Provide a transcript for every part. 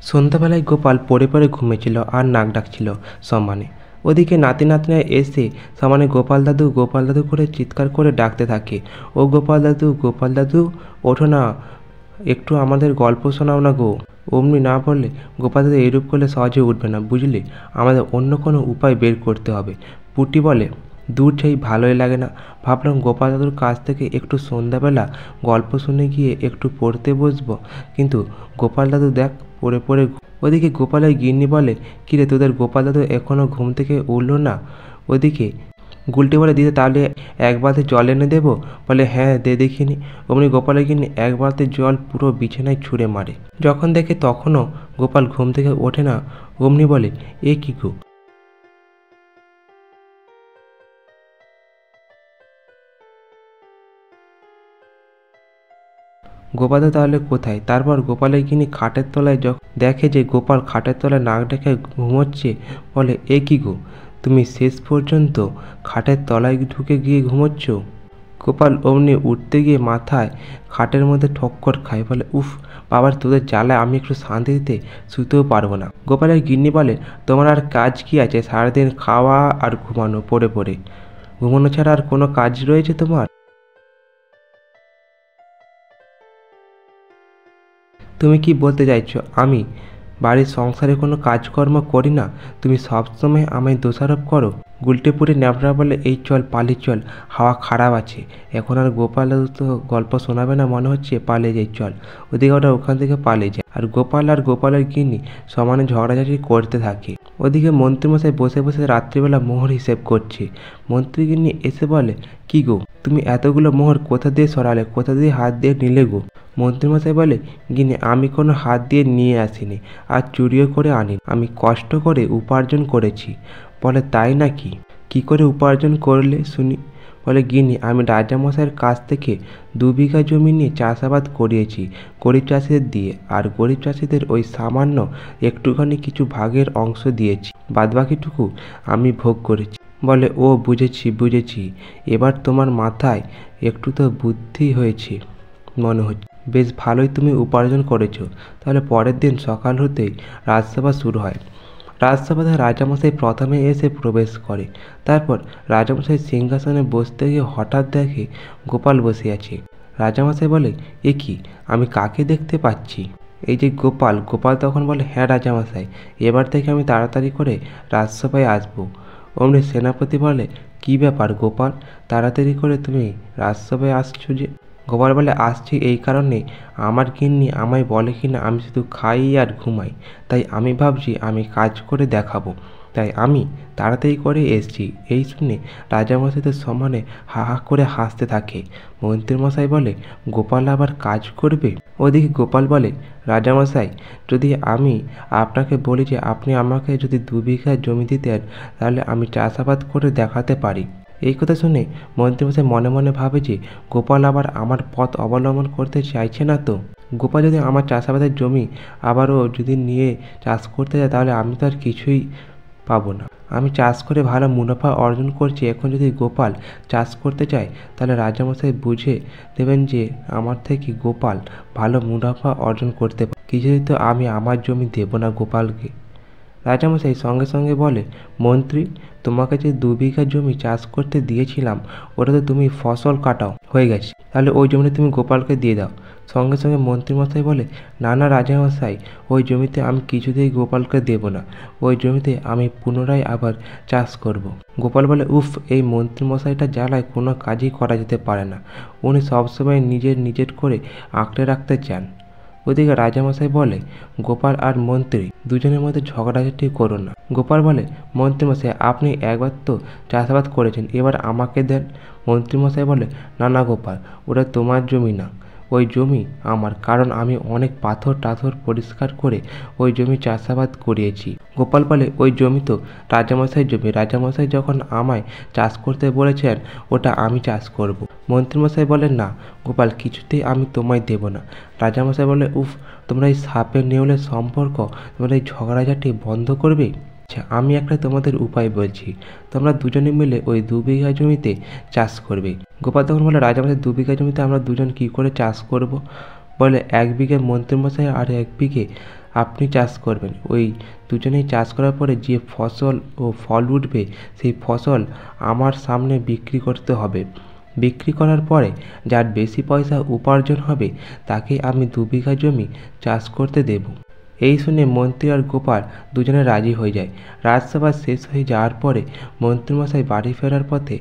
সন্ধ্যাবেলায় গোপাল পড়ে পড়ে ঘুমিয়েছিল আর নাক ডাকছিল সমানে। ওদিকে নাতি নাতনিরা এসে সমানে গোপাল দাদু করে চিৎকার করে ডাকতে থাকে, ও গোপাল দাদু ওঠো না, একটু আমাদের গল্প শোনাও না গো। অমনি না বললে গোপাল দাদু এরূপ করলে সহজে উঠবে না, বুঝলি, আমাদের অন্য কোনো উপায় বের করতে হবে। পুটি বলে, দূর সেই ভালোই লাগে না, ভাবলাম গোপাল দাদুর কাছ থেকে একটু সন্ধ্যাবেলা গল্প শুনে গিয়ে একটু পড়তে বসবো, কিন্তু গোপাল দাদু দেখ পড়ে পড়ে। ওদিকে গোপালের গিন্নি বলে, কিরে তোদের গোপাল দাদু এখনও ঘুম থেকে উঠলো না? ওদিকে গুলটি বলে, দিদি তাহলে এক বালতি জল এনে দেবো? বলে, হ্যাঁ দে দেখিনি। অমনি গোপালের গিন্নি এক বালতি জল পুরো বিছানায় ছুঁড়ে মারে। যখন দেখে তখনও গোপাল ঘুম থেকে ওঠে না, অমনি বলে, এ কি গো? গোপাল তাহলে কোথায়? তারপর গোপালের গিন্নি খাটের তলায় যখন দেখে যে গোপাল খাটের তলায় নাক ডেকে ঘুমোচ্ছে, বলে, এ কি গো, তুমি শেষ পর্যন্ত খাটের তলায় ঢুকে গিয়ে ঘুমোচ্ছ? গোপাল অমনি উঠতে গিয়ে মাথায় খাটের মধ্যে ঠক্কর খায়, বলে, উফ বাবার, তোদের জ্বালায় আমি একটু শান্তিতে শুতেও পারবো না। গোপালের গিন্নি বলে, তোমার আর কাজ কি আছে? সারাদিন খাওয়া আর ঘুমানো, পড়ে পড়ে ঘুমানো ছাড়া আর কোনো কাজ রয়েছে তোমার? তুমি কি বলতে চাইছো আমি বাড়ির সংসারে কোনো কাজকর্ম করি না? তুমি সবসময় আমায় দোষারোপ করো। গুলটেপুরে ন্যাপড়া বলে, এই চল পালিয়ে চল, হাওয়া খারাপ আছে, এখন আর গোপাল তো গল্প শোনাবে না মনে হচ্ছে, পালিয়ে যাই চল। ওদিকে ওরা ওখান থেকে পালিয়ে যায়, আর গোপালের গিন্নি সমানে ঝগড়াঝাটি করতে থাকে। ওদিকে মন্ত্রীমশাই বসে বসে রাত্রিবেলা মোহর হিসেব করছে। মন্ত্রী গিন্নি এসে বলে, কি গো, তুমি এতগুলো মোহর কোথা দিয়ে সরালে, কোথা দিয়ে হাত দিয়ে নিলে গো? মন্ত্রীমশাই বলে, গিন্নি আমি কোনো হাত দিয়ে নিয়ে আসিনি, আর চুরিও করে আনিনি, আমি কষ্ট করে উপার্জন করেছি। বলে, তাই নাকি? কি করে উপার্জন করলে শুনি? বলে, গিন্নি আমি রাজামশাইয়ের কাছ থেকে 2 বিঘা জমি নিয়ে চাষাবাদ করিয়েছি গরিব চাষিদের দিয়ে, আর গরিব চাষিদের ওই সামান্য একটুখানি কিছু ভাগের অংশ দিয়েছি, বাদবাকিটুকু আমি ভোগ করেছি। বলে, ও বুঝেছি, এবার তোমার মাথায় একটু তো বুদ্ধি হয়েছে মনে হচ্ছে, বেশ ভালোই তুমি উপার্জন করেছো। তাহলে পরের দিন সকাল হতেই রাজসভা শুরু হয়। রাজসভাতে রাজামশাই প্রথমে এসে প্রবেশ করে। তারপর রাজামশাই সিংহাসনে বসতে গিয়ে হঠাৎ দেখে গোপাল বসে আছে। রাজামশাই বলে, এ কি, আমি কাকে দেখতে পাচ্ছি? এই যে গোপাল। গোপাল তখন বলে, হ্যাঁ রাজামশাই, এবার থেকে আমি তাড়াতাড়ি করে রাজসভায় আসবো। অমনি সেনাপতি বলে, কি ব্যাপার গোপাল, তাড়াতাড়ি করে তুমি রাজসভায় আসছো যে? গোপাল বলে, আসছি এই কারণে, আমার গিন্নি আমায় বলে কিনা আমি শুধু খাই আর ঘুমাই, তাই আমি ভাবছি আমি কাজ করে দেখাবো, তাই আমি তাড়াতাড়ি করে এসছি। এই শুনে রাজামশাই তো সমানে হা হা করে হাসতে থাকে। মন্ত্রীমশাই বলে, গোপাল আবার কাজ করবে? ওদিকে গোপাল বলে, রাজামশাই, যদি আমি আপনাকে বলি যে আপনি আমাকে যদি 2 বিঘা জমি দিতেন, তাহলে আমি চাষাবাদ করে দেখাতে পারি। এই কথা শুনে মন্ত্রীমশাই মনে মনে ভাবে যে গোপাল আবার আমার পথ অবলম্বন করতে চাইছে না তো। গোপাল যদি আমার চাষাবাদের জমি আবারও যদি নিয়ে চাষ করতে যায়, তাহলে আমি তো আর কিছুই পাবো না। আমি চাষ করে ভালো মুনাফা অর্জন করছি, এখন যদি গোপাল চাষ করতে চায়, তাহলে রাজামশাই বুঝে দেবেন যে আমার থেকে গোপাল ভালো মুনাফা অর্জন করতে পারে। কিছুতেই তো আমি আমার জমি দেব না গোপালকে। রাজামশাই সঙ্গে সঙ্গে বলে, মন্ত্রী, তোমাকে যে 2 বিঘা জমি চাষ করতে দিয়েছিলাম, ওটা তো তুমি ফসল কাটাও হয়ে গেছে, তাহলে ওই জমিটা তুমি গোপালকে দিয়ে দাও। সঙ্গে সঙ্গে মন্ত্রীমশাই বলে, না না রাজামশাই, ওই জমিতে আমি কিছুতেই গোপালকে দেব না, ওই জমিতে আমি পুনরায় আবার চাষ করব। গোপাল বলে, উফ, এই মন্ত্রীমশাইটা জ্বালায় কোনো কাজই করা যেতে পারে না, উনি সবসময় নিজের করে আঁকড়ে রাখতে চান। ওদিকে রাজামশাই বলে, গোপাল আর মন্ত্রী দুজনের মধ্যে ঝগড়াঝাটি করো না। গোপাল বলে, মন্ত্রীমশাই আপনি একবার তো চাষাবাদ করেছেন, এবার আমাকে দেন। মন্ত্রীমশাই বলে, না না গোপাল, ওটা তোমার জমি না, ওই জমি আমার, কারণ আমি অনেক পাথর টাথর পরিষ্কার করে ওই জমি চাষাবাদ করিয়েছি। গোপাল বলে, ওই জমি তো রাজামশাইয়ের জমি, রাজামশাই যখন আমায় চাষ করতে বলেছেন, ওটা আমি চাষ করব। মন্ত্রীমশাই বলেন, না গোপাল, কিছুতেই আমি তোমায় দেব না। রাজামশাই বলে, উফ, তোমরা এই সাপে নেউলের সম্পর্ক, তোমরা এই ঝগড়াঝাটি বন্ধ করবে? আচ্ছা, আমি একটা তোমাদের উপায় বলছি, তোমরা দুজনে মিলে ওই 2 বিঘা জমিতে চাষ করবে। গোপাল তখন বলে, রাজামশাই 2 বিঘা জমিতে আমরা দুজন কি করে চাষ করব? বলে 1 বিঘে মন্ত্রীমশাই আর 1 বিঘে আপনি চাষ করবেন। ওই দুজনেই চাষ করার পরে যে ফসল ও ফল উঠবে সেই ফসল আমার সামনে বিক্রি করতে হবে। বিক্রি করার পরে যার বেশি পয়সা উপার্জন হবে তাকে আমি 2 বিঘা জমি চাষ করতে দেব। এই শুনে মন্ত্রী আর গোপাল দুজনে রাজি হয়ে যায়। রাজসভা শেষ হয়ে যাওয়ার পরে মন্ত্রীমশাই বাড়ি ফেরার পথে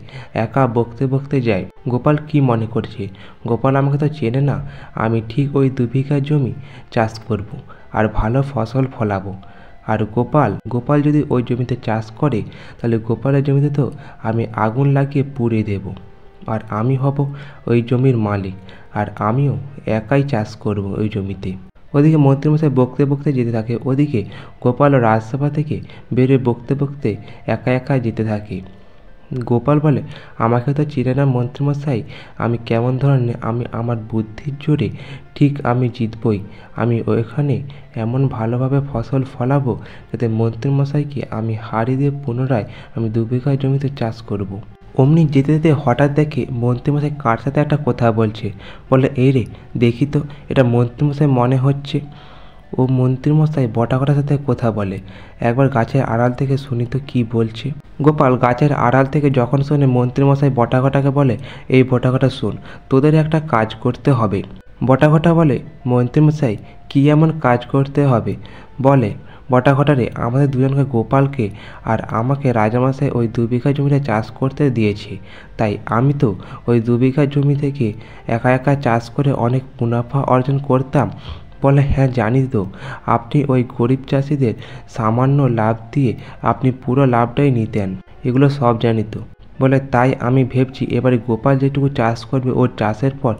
একা বকতে বকতে যায়। গোপাল কি মনে করছে, গোপাল আমাকে তো চেনে না, আমি ঠিক ওই 2 বিঘা জমি চাষ করব আর ভালো ফসল ফলাবো। আর গোপাল যদি ওই জমিতে চাষ করে তাহলে গোপালের জমিতে তো আমি আগুন লাগিয়ে পুড়িয়ে দেব, আর আমি হব ওই জমির মালিক, আর আমিও একাই চাষ করব ওই জমিতে। ওদিকে মন্ত্রীমশাই বকতে বকতে যেতে থাকে, ওদিকে গোপালও রাজসভা থেকে বেরিয়ে বকতে বকতে একা একা যেতে থাকে। গোপাল বলে, আমাকে তো চিনে না মন্ত্রীমশাই, আমি কেমন ধরনের, আমি আমার বুদ্ধির জোরে ঠিক আমি জিতবই। আমি ওইখানে এমন ভালোভাবে ফসল ফলাবো যাতে মন্ত্রীমশাইকে আমি হারিয়ে দিয়ে পুনরায় আমি 2 বিঘা জমিতে চাষ করব। অমনি যেতে যেতে হঠাৎ দেখে মন্ত্রীমশাই কার সাথে একটা কথা বলছে। বলে, এই রে, দেখি তো, এটা মন্ত্রীমশাই মনে হচ্ছে। ও মন্ত্রীমশাই বটাকটার সাথে কথা বলে, একবার গাছের আড়াল থেকে শুনি তো কি বলছে। গোপাল গাছের আড়াল থেকে যখন শোনে মন্ত্রীমশাই বটাকটাকে বলে, এই বটাকটা শোন, তোদের একটা কাজ করতে হবে। বটাকটা বলে, মন্ত্রীমশাই কী এমন কাজ করতে হবে? বলে, বটাকটা রে, আমাদের দুজনকে, গোপালকে আর আমাকে রাজামশাই ওই 2 বিঘা জমিতে চাষ করতে দিয়েছে, তাই আমি তো ওই 2 বিঘা জমি থেকে একা একা চাষ করে অনেক মুনাফা অর্জন করতাম। বলে, হ্যাঁ জানি তো, আপনি ওই গরিব চাষিদের সামান্য লাভ দিয়ে আপনি পুরো লাভটাই নিতেন, এগুলো সব জানি তো। বলে, তাই আমি ভেবছি এবারে গোপাল যেটুকু চাষ করবে ওর চাষের পর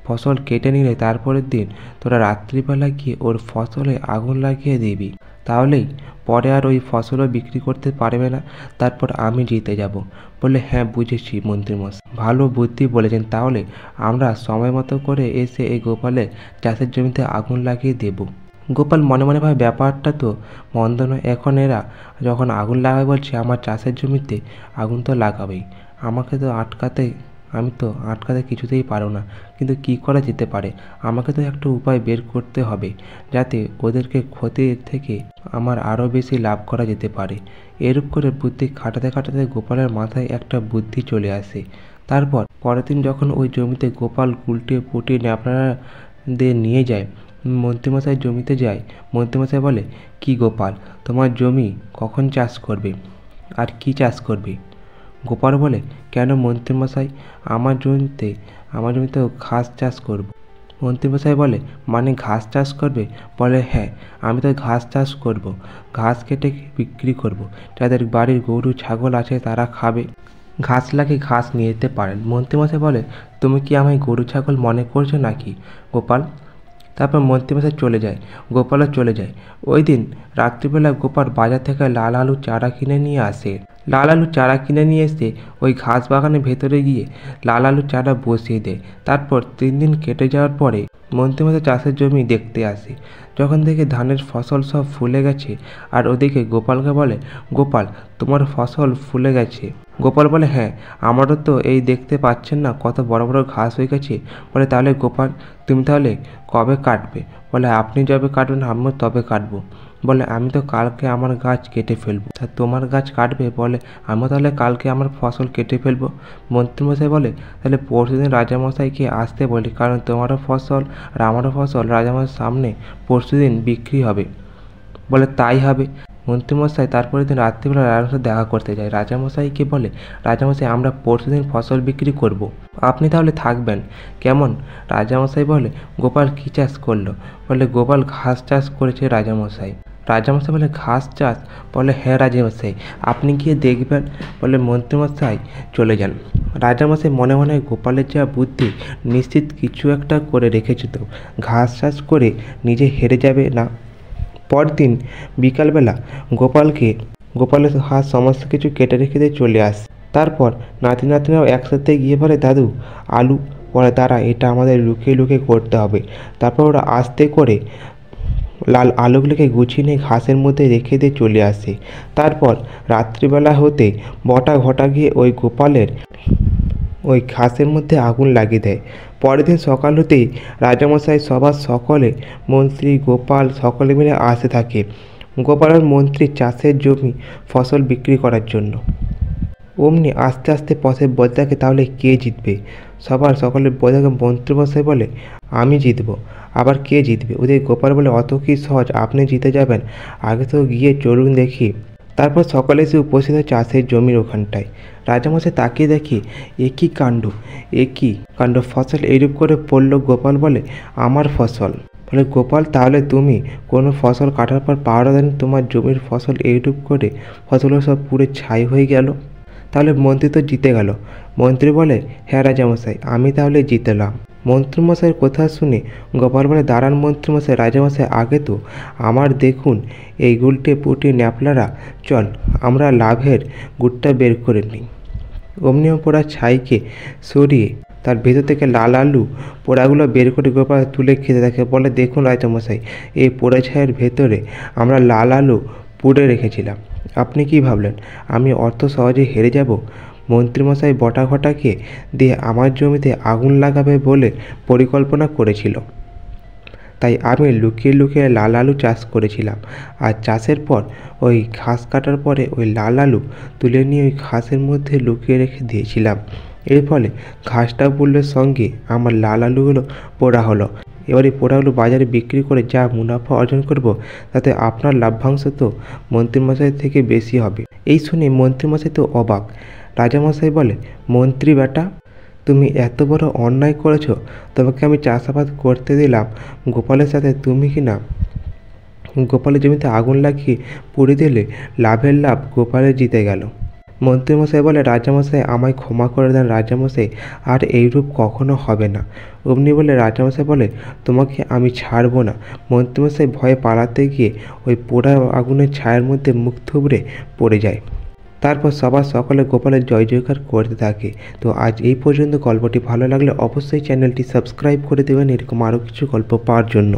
ফসল কেটে নিলে তারপরের দিন তোরা রাত্রিবেলা গিয়ে ওর ফসলে আগুন লাগিয়ে দিবি, তাহলেই পরে আর ওই ফসলও বিক্রি করতে পারবে না, তারপর আমি জিতে যাব। বলে, হ্যাঁ বুঝেছি মন্ত্রীমশাই, ভালো বুদ্ধি বলেছেন, তাহলে আমরা সময় মতো করে এসে এই গোপালের চাষের জমিতে আগুন লাগিয়ে দেব। গোপাল মনে মনে ভাবে, ব্যাপারটা তো মন্দ নয়, এখন এরা যখন আগুন লাগাবে বলছে আমার চাষের জমিতে, আগুন তো লাগাবেই, আমি তো আটকাতে কিছুতেই পারো না, কিন্তু কি করা যেতে পারে, আমাকে তো একটা উপায় বের করতে হবে যাতে ওদেরকে ক্ষতি থেকে আমার আরও বেশি লাভ করা যেতে পারে। এরূপ করে বুদ্ধি খাটাতে খাটাতে গোপালের মাথায় একটা বুদ্ধি চলে আসে। তারপর পরের দিন যখন ওই জমিতে গোপাল গুলটে পুটি ন্যাপড়া দিয়ে নিয়ে যায়, মন্ত্রীমশাই জমিতে যায়। মন্ত্রীমশাই বলে, কি গোপাল, তোমার জমি কখন চাষ করবে আর কি চাষ করবে? গোপাল বলে, কেন মন্ত্রীমশাই, আমার জমিতে ঘাস চাষ করব। মন্ত্রীমশাই বলে, মানে ঘাস চাষ করবে? বলে, হ্যাঁ, আমি তো ঘাস চাষ করব, ঘাস কেটে বিক্রি করব, যাদের বাড়ির গরু ছাগল আছে তারা খাবে, ঘাস লাগে ঘাস নিয়ে যেতে পারেন। মন্ত্রীমশাই বলে, তুমি কি আমায় গরু ছাগল মনে করছো নাকি গোপাল? তারপর মন্ত্রীমশাই চলে যায়, গোপালও চলে যায়। ওই দিন রাত্রিবেলা গোপাল বাজার থেকে লাল আলু চারা কিনে নিয়ে আসে। লাল আলু চারা কিনে নিয়ে এসে ওই ঘাস বাগানের ভেতরে গিয়ে লাল আলু চারা বসিয়ে দেয়। তারপর 3 দিন কেটে যাওয়ার পরে মন্ত্রীমশাই চাষের জমি দেখতে আসে। যখন দেখে ধানের ফসল সব ফুলে গেছে, আর ওদিকে গোপালকে বলে, গোপাল, তোমার ফসল ফুলে গেছে। গোপাল বলে, হ্যাঁ, আমারও তো এই দেখতে পাচ্ছেন না কত বড় বড় ঘাস হয়ে গেছে। বলে, তাহলে গোপাল, তুমি তাহলে কবে কাটবে? বলে, আপনি যবে কাটবেন আমিও তবে কাটবো। বলে, আমি তো কালকে আমার গাছ কেটে ফেলবো, তা তোমার গাছ কাটবে? বলে, আমিও তাহলে কালকে আমার ফসল কেটে ফেলবো। মন্ত্রীমশাই বলে, তাহলে পরশুদিন রাজামশাইকে আসতে বলি, কারণ তোমারও ফসল আর আমারও ফসল রাজামশাইয়ের সামনে পরশুদিন বিক্রি হবে। বলে, তাই হবে। মন্ত্রীমশাই তারপরের দিন রাত্রিবেলা রাজামশাই দেখা করতে যায়। রাজামশাইকে বলে, রাজামশাই, আমরা পরশুদিন ফসল বিক্রি করব, আপনি তাহলে থাকবেন কেমন? রাজামশাই বলে, গোপাল কী চাষ করলো? বলে, গোপাল ঘাস চাষ করেছে রাজামশাই। রাজামশাই বলে, ঘাস চাষ? বলে, হ্যাঁ রাজামশাই, আপনি গিয়ে দেখবেন। বলে, মন্ত্রীমশাই চলে যান। রাজামশাই মনে মনে, গোপালের যা বুদ্ধি, নিশ্চিত কিছু একটা করে রেখেছে তো, ঘাস চাষ করে নিজে হেরে যাবে না। পরদিন বিকালবেলা গোপালের হাঁস সমস্ত কিছু কেটে রেখে দিয়ে চলে আসে। তারপর নাতিনাতনিরাও একসাথে গিয়ে বলে, দাদু আলু। বলে, দাঁড়া, এটা আমাদের লুকিয়ে লুকিয়ে করতে হবে। তারপর ওরা আস্তে করে লাল আলুগুলোকে গুছিয়ে নিয়ে ঘাসের মধ্যে রেখে দিয়ে চলে আসে। তারপর রাত্রিবেলা হতে বটা ঘটা গিয়ে ওই গোপালের ওই ঘাসের মধ্যে আগুন লাগিয়ে দেয়। পরের দিন সকাল হতেই রাজামশাই সবার সকলে মন্ত্রী গোপাল সকলে মিলে আসতে থাকে গোপাল আর মন্ত্রী চাষের জমি ফসল বিক্রি করার জন্য। অমনি আস্তে আস্তে পথে বলতে থাকে, তাহলে কে জিতবে? সকলে বলতে থাকে, মন্ত্রীমশাই বলে আমি জিতবো। আবার কে জিতবে? ওদের গোপাল বলে অত কি সহজ, আপনি জিতে যাবেন? আগে তো গিয়ে চলুন দেখি। তারপর সকলে এসে উপস্থিত হয় চাষের জমির ওখানটায়। রাজামশাই তাকিয়ে দেখি এ কী কাণ্ড, ফসল এইরূপ করে পড়ল। গোপাল বলে আমার ফসল। বলে গোপাল, তাহলে তুমি কোনো ফসল কাটার পর পাহারা দেন, তোমার জমির ফসল এইরূপ করে ফসলগুলো সব পুরো ছাই হয়ে গেল, তাহলে মন্ত্রী তো জিতে গেল। মন্ত্রী বলে হ্যাঁ রাজামশাই, আমি তাহলে জিতলাম। মন্ত্রীমশাইয়ের কথা শুনে গোপাল বলে দাঁড়ান মন্ত্রীমশাই, রাজামশাই আগে তো আমার দেখুন এই গুলটে পুটি ন্যাপলারা, চল আমরা লাভের গুড়টা বের করে নিই। অমনি পোড়া ছাইকে সরিয়ে তার ভেতর থেকে লাল আলু পোড়াগুলো বের করে গোপাল তুলে খেতে থাকে। বলে দেখুন রাজামশাই, এই পোড়া ছাইয়ের ভেতরে আমরা লাল আলু পুড়ে রেখেছিলাম। আপনি কি ভাবলেন আমি অত সহজে হেরে যাব? মন্ত্রীমশাই বটা ঘটাকে দিয়ে আমার জমিতে আগুন লাগাবে বলে পরিকল্পনা করেছিল, তাই আমি লুকিয়ে লুকিয়ে লাল আলু চাষ করেছিলাম। আর চাষের পর ওই ঘাস কাটার পরে ওই লাল আলু তুলে নিয়ে ওই ঘাসের মধ্যে লুকিয়ে রেখে দিয়েছিলাম। এর ফলে ঘাসটা পুড়লের সঙ্গে আমার লাল আলুগুলো পোড়া হলো। এবার এই পোড়াগুলো বাজারে বিক্রি করে যা মুনাফা অর্জন করব, তাতে আপনার লাভ্যাংশ তো মন্ত্রীমশাই থেকে বেশি হবে। এই শুনে মন্ত্রীমশাই তো অবাক। রাজামশাই বলে মন্ত্রী বেটা, তুমি এত বড় অন্যায় করেছ, তোমাকে আমি চাষাবাদ করতে দিলাম গোপালের সাথে, তুমি কি না গোপালের জমিতে আগুন লাগিয়ে পুড়ে দিলে, লাভের লাভ গোপালের জিতে গেল। মন্ত্রীমশাই বলে রাজামশাই আমায় ক্ষমা করে দেন রাজামশাই, আর এইরূপ কখনো হবে না। অমনি বলে রাজামশাই বলে তোমাকে আমি ছাড়বো না। মন্ত্রীমশাই ভয়ে পালাতে গিয়ে ওই পোড়া আগুনের ছায়ার মধ্যে মুখ থুবড়ে পড়ে যায়। তারপর সকলে গোপালের জয় জয়কার করতে থাকে। তো আজ এই পর্যন্ত। গল্পটি ভালো লাগলে অবশ্যই চ্যানেলটি সাবস্ক্রাইব করে দেবেন এরকম আরও কিছু গল্প পাওয়ার জন্য।